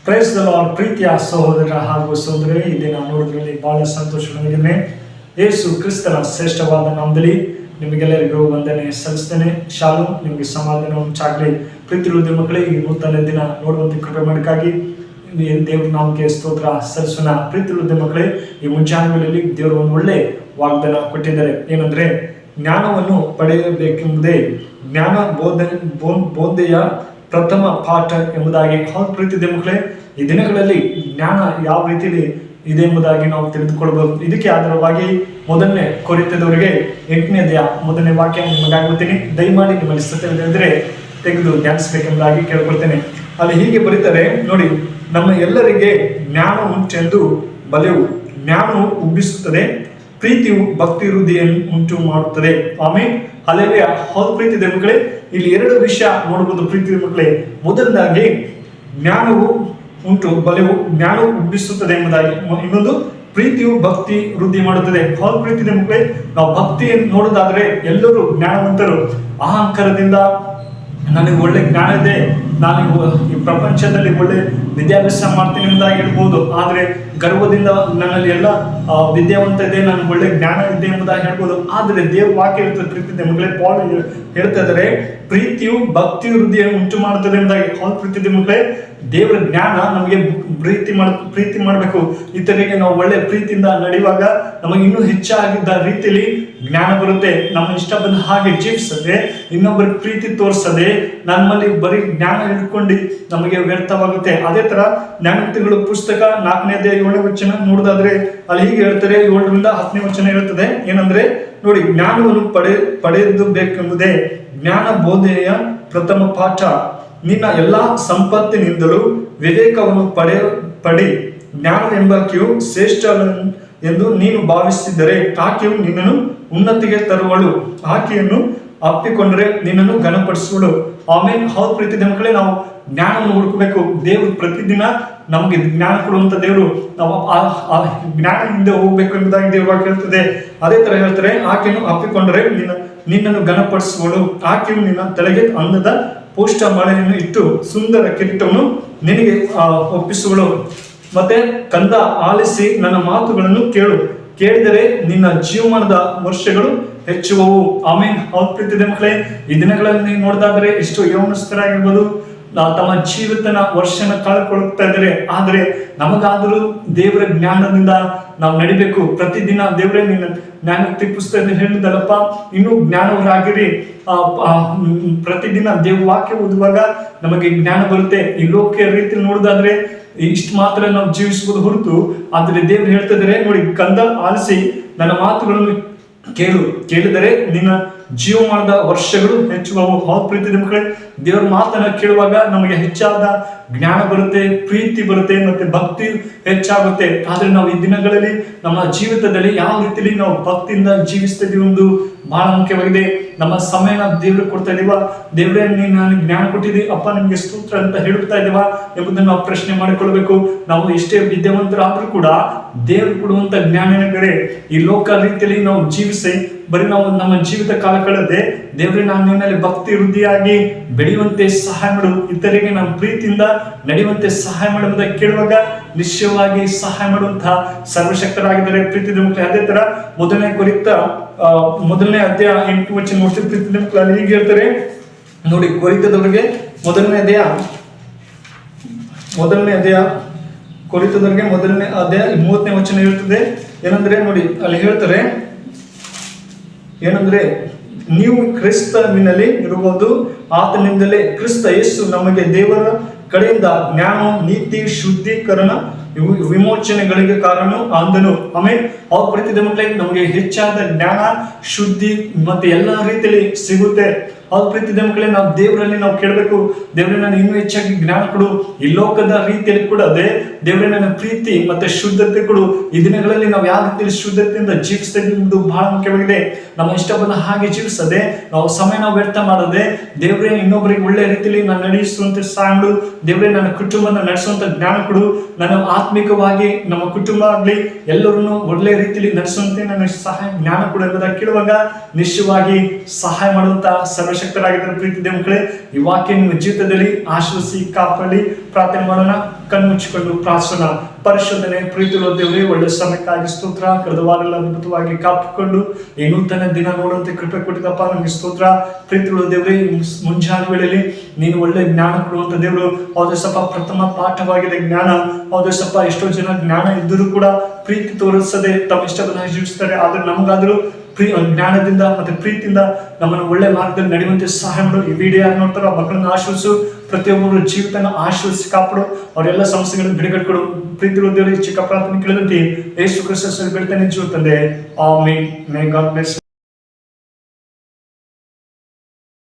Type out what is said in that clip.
Praise the lord. ಪ್ರೀತಿಯ ಸಹೋದರ ಹಾಗೂ ಸಹೋದರಿ, ಇಲ್ಲಿ ನಾನು ನೋಡೋದ್ರಲ್ಲಿ ಬಹಳ ಸಂತೋಷವಾಗಿದ್ದೇನೆ. ಯೇಸು ಕ್ರಿಸ್ತನ ಶ್ರೇಷ್ಠವಾದ ನಾಮದಲ್ಲಿ ನಿಮಗೆಲ್ಲರಿಗೂ ವಂದನೆ ಸಲ್ಲಿಸ್ತೇನೆ. ಶಾಲೋಮ್, ನಿಮಗೆ ಸಮಾಧಾನ ಉಂಟಾಗಲಿ. ಪ್ರೀತಿ ಹೃದಯ ಮಕ್ಕಳೇ, ಈ ನೂತನ ದಿನ ನೋಡುವಂತೆ ಕೃಪೆ ಮಾಡಕ್ಕಾಗಿ ದೇವ್ರ ನಾಮಕ್ಕೆ ಸ್ತೋತ್ರ ಸಲ್ಲಿಸೋಣ. ಪ್ರೀತಿ ಹೃದಯ ಮಕ್ಕಳೇ, ಈ ಮುಂಜಾನೆಗಳಲ್ಲಿ ದೇವರು ಒಂದು ಒಳ್ಳೆ ವಾಗ್ದಾನ ಕೊಟ್ಟಿದ್ದಾರೆ. ಏನಂದ್ರೆ, ಜ್ಞಾನವನ್ನು ಪಡೆಯಬೇಕೆಂಬುದೇ ಜ್ಞಾನ ಬೋಧೆಯ ಪ್ರಥಮ ಪಾಠ ಎಂಬುದಾಗಿ. ಹೌದು ಪ್ರೀತಿದೆ ಮಕ್ಕಳೇ, ಈ ದಿನಗಳಲ್ಲಿ ಜ್ಞಾನ ಯಾವ ರೀತಿಯಲ್ಲಿ ಇದೆ ಎಂಬುದಾಗಿ ನಾವು ತಿಳಿದುಕೊಳ್ಬಹುದು. ಇದಕ್ಕೆ ಆಧಾರವಾಗಿ ಮೊದಲನೇ ಕೊರಿಂಥದವರಿಗೆ 8ನೇ ಅಧ್ಯಾಯ 1ನೇ ವಾಕ್ಯ ನಿಮಗಾಗುತ್ತೀನಿ. ದಯಮಾಡಿ ನಿಮ್ಮಲ್ಲಿ ಸತ್ಯವಿದ್ದರೆ ತೆಗೆದು ಧ್ಯಾನಿಸಬೇಕೆಂಬುದಾಗಿ ಕೇಳ್ಕೊಳ್ತೇನೆ. ಅಲ್ಲಿ ಹೀಗೆ ಬರೀತಾರೆ ನೋಡಿ, ನಮ್ಮ ಎಲ್ಲರಿಗೆ ಜ್ಞಾನ ಉಂಟೆಂದು ಬಲೆಯು ಜ್ಞಾನವು ಉಬ್ಬಿಸುತ್ತದೆ, ಪ್ರೀತಿಯು ಭಕ್ತಿ ವೃದ್ಧಿಯನ್ನು ಉಂಟು ಮಾಡುತ್ತದೆ. ಆಮೇಲೆ ಅಲ್ಲೆಲ್ಲ ಹೌದು ಪ್ರೀತಿದೆ ಮಕ್ಕಳೇ, ಇಲ್ಲಿ ಎರಡು ವಿಷಯ ನೋಡಬಹುದು. ಪ್ರೀತಿಯ ಮಕ್ಕಳೇ, ಮೊದಲದಾಗಿ ಜ್ಞಾನವು ಉಂಟು, ಬಲೆಯು ಜ್ಞಾನವು ಉಬ್ಬಿಸುತ್ತದೆ ಎಂಬುದಾಗಿ. ಇನ್ನೊಂದು, ಪ್ರೀತಿಯು ಭಕ್ತಿ ವೃದ್ಧಿ ಮಾಡುತ್ತದೆ. ಹೌದು ಪ್ರೀತಿದೆ ಮಕ್ಕಳೇ, ನಾವು ಭಕ್ತಿಯನ್ನು ನೋಡೋದಾದ್ರೆ ಎಲ್ಲರೂ ಜ್ಞಾನವಂತರು. ಅಹಂಕಾರದಿಂದ ನನಗೆ ಒಳ್ಳೆ ಜ್ಞಾನ ಇದೆ, ನಾನು ಈ ಪ್ರಪಂಚದಲ್ಲಿ ಒಳ್ಳೆ ವಿದ್ಯಾಭ್ಯಾಸ ಮಾಡ್ತೀನಿ ಎಂಬುದಾಗಿ ಹೇಳ್ಬೋದು. ಆದರೆ ಗರ್ವದಿಂದ ನನ್ನಲ್ಲಿ ಎಲ್ಲ ವಿದ್ಯಾವಂತ ಇದೆ, ನನಗೆ ಒಳ್ಳೆ ಜ್ಞಾನ ಇದೆ ಎಂಬುದಾಗಿ ಹೇಳ್ಬೋದು. ಆದರೆ ದೇವ್ರ ವಾಕ್ಯ ಹೇಳ್ತದೆ ಪ್ರೀತಿದೆ ಮಕ್ಕಳೇ, ಪಾಲ್ ಹೇಳ್ತಾ ಇದ್ದಾರೆ, ಪ್ರೀತಿಯು ಭಕ್ತಿ ವೃದ್ಧಿಯನ್ನು ಉಂಟು ಮಾಡುತ್ತದೆ ಎಂಬುದಾಗಿ. ಹೌದು ಪ್ರೀತಿದೆ ಮಕ್ಕಳೇ, ದೇವರ ಜ್ಞಾನ ನಮಗೆ ಪ್ರೀತಿ ಮಾಡಬೇಕು. ಇತರಿಗೆ ನಾವು ಒಳ್ಳೆ ಪ್ರೀತಿಯಿಂದ ನಡೆಯುವಾಗ ನಮಗೆ ಇನ್ನೂ ಹೆಚ್ಚಾಗಿದ್ದ ರೀತಿಯಲ್ಲಿ ಜ್ಞಾನ ಬರುತ್ತೆ. ನಮ್ಮ ಇಷ್ಟ ಬಂದ ಹಾಗೆ ಜೀವಿಸದೆ, ಇನ್ನೊಬ್ಬರಿಗೆ ಪ್ರೀತಿ ತೋರಿಸದೆ ನಮ್ಮಲ್ಲಿ ಬರೀ ಜ್ಞಾನ ಹಿಡ್ಕೊಂಡು ನಮಗೆ ವ್ಯರ್ಥವಾಗುತ್ತೆ. ಅದೇ ತರ ಜ್ಞಾನೋಕ್ತಿಗಳ ಪುಸ್ತಕ 4ನೇ ಅಧ್ಯಾಯ 7ನೇ ವಚನ ನೋಡೋದಾದ್ರೆ ಅಲ್ಲಿ ಹೀಗೆ ಹೇಳ್ತಾರೆ, 7ರಿಂದ 10ನೇ ವಚನ ಹೇಳ್ತದೆ. ಏನಂದ್ರೆ ನೋಡಿ, ಜ್ಞಾನವನ್ನು ಪಡೆದು ಬೇಕೆಂಬುದೇ ಜ್ಞಾನ ಬೋಧೆಯ ಪ್ರಥಮ ಪಾಠ. ನಿನ್ನ ಎಲ್ಲಾ ಸಂಪತ್ತಿನಿಂದಲೂ ವಿವೇಕವನ್ನು ಪಡಿ. ಜ್ಞಾನ ಎಂಬಾಕೆಯು ಶ್ರೇಷ್ಠ ಎಂದು ನೀನು ಭಾವಿಸಿದರೆ ಆಕೆಯು ನಿನ್ನನ್ನು ಉನ್ನತಿಗೆ ತರುವಳು, ಆಕೆಯನ್ನು ಅಪ್ಪಿಕೊಂಡ್ರೆ ನಿನ್ನನ್ನು ಘನಪಡಿಸುವಳು. ಆಮೇಲೆ ಹೌದು ಪ್ರೀತಿದ ಮಕ್ಕಳೇ, ನಾವು ಜ್ಞಾನವನ್ನು ಹುಡುಕಬೇಕು. ದೇವರು ಪ್ರತಿದಿನ ನಮಗೆ ಜ್ಞಾನ ಕೊಡುವಂತ ದೇವರು. ನಾವು ಆ ಜ್ಞಾನ ಹಿಂದೆ ಹೋಗ್ಬೇಕು ಎಂಬುದಾಗಿ ದೇವರು ಹೇಳ್ತದೆ. ಅದೇ ತರ ಹೇಳ್ತಾರೆ, ಆಕೆಯನ್ನು ಅಪ್ಪಿಕೊಂಡ್ರೆ ನಿನ್ನನ್ನು ಘನಪಡಿಸುವಳು, ಆಕೆಯು ನಿನ್ನ ತಲೆಗೆ ಅಂದದ ಪೋಷ್ಟ ಮಾಲೆಯನ್ನು ಇಟ್ಟು ಸುಂದರ ಕಿರೀಟವನ್ನು ನಿನಗೆ ಒಪ್ಪಿಸುವಳು. ಮತ್ತೆ ಕಂದ, ಆಲಿಸಿ ನನ್ನ ಮಾತುಗಳನ್ನು ಕೇಳಿದರೆ ನಿನ್ನ ಜೀವಮಾನದ ವರ್ಷಗಳು ಹೆಚ್ಚುವವು. ಆಮೇಲೆ ಹೌದು ಪ್ರೀತಿದೆ ಮಕ್ಕಳೇ, ಈ ದಿನಗಳಲ್ಲಿ ನೋಡಿದಾದ್ರೆ ಎಷ್ಟು ಯೌವನಸ್ಥರಾಗಿರ್ಬೋದು ತಮ್ಮ ಜೀವಿತನ ವರ್ಷನ ಕಳ್ಕೊಳ್ತಾ ಇದ್ದಾರೆ. ಆದ್ರೆ ನಮಗಾದರೂ ದೇವರ ಜ್ಞಾನದಿಂದ ನಾವು ನಡಿಬೇಕು. ಪ್ರತಿದಿನ ದೇವರೇ ನಿನ್ನ ಜ್ಞಾನೋಕ್ತಿ ಪುಸ್ತಕ ಹೇಳಿದಲ್ಲಪ್ಪ, ಇನ್ನೂ ಜ್ಞಾನವರಾಗಿರಿ. ಪ್ರತಿದಿನ ದೇವ್ರ ವಾಕ್ಯ ಓದುವಾಗ ನಮಗೆ ಜ್ಞಾನ ಬರುತ್ತೆ. ಈ ಲೋಕ ರೀತಿಯಲ್ಲಿ ನೋಡೋದಾದ್ರೆ ಇಷ್ಟು ಮಾತ್ರ ನಾವು ಜೀವಿಸಬಹುದು ಹೊರತು, ಆದ್ರೆ ದೇವ್ರು ಹೇಳ್ತಿದ್ದಾರೆ ನೋಡಿ, ಕಂದ ಆಲಿಸಿ ನನ್ನ ಮಾತುಗಳನ್ನು ಕೇಳಿದರೆ ನಿನ್ನ ಜೀವಮಾನದ ವರ್ಷಗಳು ಹೆಚ್ಚುವವು. ಹೌದು ಪ್ರೀತಿದ ಮಕ್ಕಳೇ, ದೇವ್ರ ಮಾತನ್ನ ಕೇಳುವಾಗ ನಮಗೆ ಹೆಚ್ಚಾದ ಜ್ಞಾನ ಬರುತ್ತೆ, ಪ್ರೀತಿ ಬರುತ್ತೆ, ಮತ್ತೆ ಭಕ್ತಿ ಹೆಚ್ಚಾಗುತ್ತೆ. ಆದ್ರೆ ನಾವು ಈ ದಿನಗಳಲ್ಲಿ ನಮ್ಮ ಜೀವಿತದಲ್ಲಿ ಯಾವ ರೀತಿಯಲ್ಲಿ ನಾವು ಭಕ್ತಿಯಿಂದ ಜೀವಿಸ್ತಾ ಇದೀವಿ ಒಂದು ಬಹಳ ಮುಖ್ಯವಾಗಿದೆ. ನಮ್ಮ ಸಮಯನ ದೇವ್ರಿಗೆ ಕೊಡ್ತಾ ಇದೀವ, ದೇವ್ರೇ ನೀನು ನನಗೆ ಜ್ಞಾನ ಕೊಟ್ಟಿದ್ದೀವಿ ಅಪ್ಪ, ನಿಮ್ಗೆ ಸ್ತೋತ್ರ ಅಂತ ಹೇಳುತ್ತಾ ಇದೀವ ಎಂಬುದನ್ನು ನಾವು ಪ್ರಶ್ನೆ ಮಾಡಿಕೊಳ್ಬೇಕು. ನಾವು ಎಷ್ಟೇ ವಿದ್ಯಾವಂತರಾದ್ರೂ ಕೂಡ ದೇವ್ರು ಕೊಡುವಂತ ಜ್ಞಾನನೇ ಬೇರೆ. ಈ ಲೋಕ ರೀತಿಯಲ್ಲಿ ನಾವು ಜೀವಿಸಿ ಬರೀ ನಾವು ನಮ್ಮ ಜೀವಿತ ಕಾಲ ಕಳೆದೆ, ದೇವ್ರೆ ನಾನು ನಿನ್ನಲ್ಲಿ ಭಕ್ತಿ ವೃದ್ಧಿಯಾಗಿ ಬೆಳೆಯುವಂತೆ ಸಹಾಯ ಮಾಡು, ಇತರಿಗೆ ನಮ್ಮ ಪ್ರೀತಿಯಿಂದ ನಡೆಯುವಂತೆ ಸಹಾಯ ಮಾಡುವುದಕ್ಕೆ ಕೇಳುವಾಗ ನಿಶ್ಚಯವಾಗಿ ಸಹಾಯ ಮಾಡುವಂತಹ ಸರ್ವಶಕ್ತರಾಗಿದ್ದಾರೆ ಪ್ರೀತಿದ ಮಕ್ಕಳೇ. ಅದೇ ತರ 1ನೇ ಕೊರಿಂಥ 1ನೇ ಅಧ್ಯಾಯ 8ನೇ ವಚನ ನೋಡ್ತೀವಿ ಪ್ರೀತಿದ ಮಕ್ಕಳು. ಹೀಗೆ ಹೇಳ್ತಾರೆ ನೋಡಿ, ಕೊರಿಂಥದವರಿಗೆ 1ನೇ ಅಧ್ಯಾಯ ಕೊರಿಂಥದವರಿಗೆ 1ನೇ ಅಧ್ಯಾಯ 30ನೇ ವಚನ ಹೇಳ್ತದೆ. ಏನಂದ್ರೆ ನೋಡಿ, ಅಲ್ಲಿ ಹೇಳ್ತಾರೆ ಏನಂದ್ರೆ, ನೀವು ಕ್ರಿಸ್ತನಲ್ಲಿ ಇರುವುದು ಆತನಿಂದಲೇ, ಕ್ರಿಸ್ತ ಯೇಸು ನಮಗೆ ದೇವರ ಕಡೆಯಿಂದ ಜ್ಞಾನ, ನೀತಿ, ಶುದ್ಧೀಕರಣ, ವಿಮೋಚನೆಗಳಿಗೆ ಕಾರಣ ಅಂದನು. ಆಮೇಲೆ ಅವ್ರ ಪ್ರೀತಿದ ಮಕ್ಕಳೇ, ನಮಗೆ ಹೆಚ್ಚಾದ ಜ್ಞಾನ, ಶುದ್ಧಿ ಮತ್ತೆ ಎಲ್ಲಾ ರೀತಿಯಲ್ಲಿ ಸಿಗುತ್ತೆ. ಅವ್ರ ಪ್ರೀತಿದ ಮಕ್ಕಳೇ, ನಾವು ದೇವರಲ್ಲಿ ನಾವು ಕೇಳಬೇಕು, ದೇವ್ರೆ ನಾನು ಇನ್ನೂ ಹೆಚ್ಚಾಗಿ ಜ್ಞಾನ ಕೊಡು. ಈ ಲೋಕದ ರೀತಿಯಲ್ಲಿ ಕೂಡ ಅದೇ, ದೇವ್ರೆ ನನ್ನ ಪ್ರೀತಿ ಮತ್ತೆ ಶುದ್ಧತೆ ಕೊಡು. ಈ ದಿನಗಳಲ್ಲಿ ನಾವು ಯಾವ ರೀತಿಯಲ್ಲಿ ಶುದ್ಧತೆಯಿಂದ ಜೀವಿಸ್ತಾ ಇದ್ದೀವಿ ಬಹಳ ಮುಖ್ಯವಾಗಿದೆ. ನಮ್ಮ ಇಷ್ಟ ಬಂದ ಹಾಗೆ ಜೀವಿಸದೆ, ನಾವು ಸಮಯನ ವ್ಯರ್ಥ ಮಾಡದೆ, ದೇವ್ರೆ ಇನ್ನೊಬ್ಬರಿಗೆ ಒಳ್ಳೆ ರೀತಿಯಲ್ಲಿ ನಾನು ನಡೆಸುವಂತೆ ಸಹಾಯ ಮಾಡು. ದೇವ್ರೆ ನನ್ನ ಕುಟುಂಬನ ನಡೆಸುವಂತ ಜ್ಞಾನ ಕೊಡು. ನನ್ನ ಆತ್ಮಿಕವಾಗಿ ನಮ್ಮ ಕುಟುಂಬ ಆಗ್ಲಿ ಎಲ್ಲರನ್ನು ಒಳ್ಳೆ ರೀತಿಯಲ್ಲಿ ನಡೆಸುವಂತೆ ನನ್ನ ಸಹಾಯ ಜ್ಞಾನ ಕೊಡು ಎಂಬುದಾಗಿ ಕೇಳುವಾಗ ನಿಶ್ಚಯವಾಗಿ ಸಹಾಯ ಮಾಡುವಂತ ಸರ್ವಶಕ್ತರಾಗಿದ್ದಾರೆ ಪ್ರೀತಿದೆ ಮಕ್ಕಳೇ. ಈ ವಾಕ್ಯ ನಿಮ್ಮ ಜೀವಿತದಲ್ಲಿ ಆಶ್ವಸಿ ಕಾಪಾಡಿ ಪ್ರಾರ್ಥನೆ ಮಾಡೋಣ. ಕಣ್ಮುಚ್ಚಿಕೊಂಡು ಪ್ರಾರ್ಥನಾ. ಪರಿಶೋಧನೆ ಪ್ರೀತಿలో ದೇವರೇ, ಒಳ್ಳೆ ಸಮಯಕ್ಕಾಗಿ ಸ್ತೋತ್ರ. ಕಳೆದ ವಾರೆಲ್ಲ ಅದ್ಭುತವಾಗಿ ಕಾಪಿಕೊಂಡು ಈ ನೂತನ ದಿನ ನೋಡುವಂತೆ ಕೃಪೆ ಕೊಟ್ಟಿದ್ದಪ್ಪ, ನನಗೆ ಸ್ತೋತ್ರ. ಪ್ರೀತಿలో ದೇವರೇ, ಮುಂಜಾನೆ ವೇಳೆಯಲ್ಲಿ ನೀನು ಒಳ್ಳೆ ಜ್ಞಾನ ಕೊಡುವಂತ ದೇವರು. ಹೌದು ಸಪ್ಪ, ಪ್ರಥಮ ಪಾಠವಾಗಿದೆ ಜ್ಞಾನ. ಹೌದು ಸಪ್ಪ, ಎಷ್ಟೋ ಜನ ಜ್ಞಾನ ಇದ್ದರೂ ಕೂಡ ಪ್ರೀತಿ ತೋರಿಸದೆ ತಮ್ಮ ಇಷ್ಟವನ್ನು ಜೀವಿಸ್ತಾರೆ. ಆದ್ರೆ ನಮಗಾದ್ರೂ ಜ್ಞಾನದಿಂದ ಮತ್ತೆ ಪ್ರೀತಿಯಿಂದ ನಮ್ಮನ್ನು ಒಳ್ಳೆ ಮಾರ್ಗದಲ್ಲಿ ನಡೆಯುವಂತೆ ಸಹಾಯ ಮಾಡು. ಈ ವಿಡಿಯೋ ಯಾರು ನೋಡ್ತಾರೋ ಆ ಮಕ್ಕಳನ್ನ ಆಶ್ವಸಿಸು. ಪ್ರತಿಯೊಬ್ಬರು ಜೀವಿತನ ಆಶ್ವಸಿಸಿ ಕಾಪಾಡು. ಅವರೆಲ್ಲ ಸಮಸ್ಯೆಗಳನ್ನು ಬಿಡುಗಡೆಕೊಡು. ಪ್ರೀತಿಯ ದೇವರಿಗೆ ಚಿಕ್ಕ ಪ್ರಾರ್ಥನೆ ಕೇಳಿದಂತೆ ಯೇಸು ಕ್ರಿಸ್ತನ ಹೆಸರಲ್ಲಿ ಬೇಡ್ತೇನೆ ಜೀವ ತಂದೆ, ಆಮೆನ್. May god bless.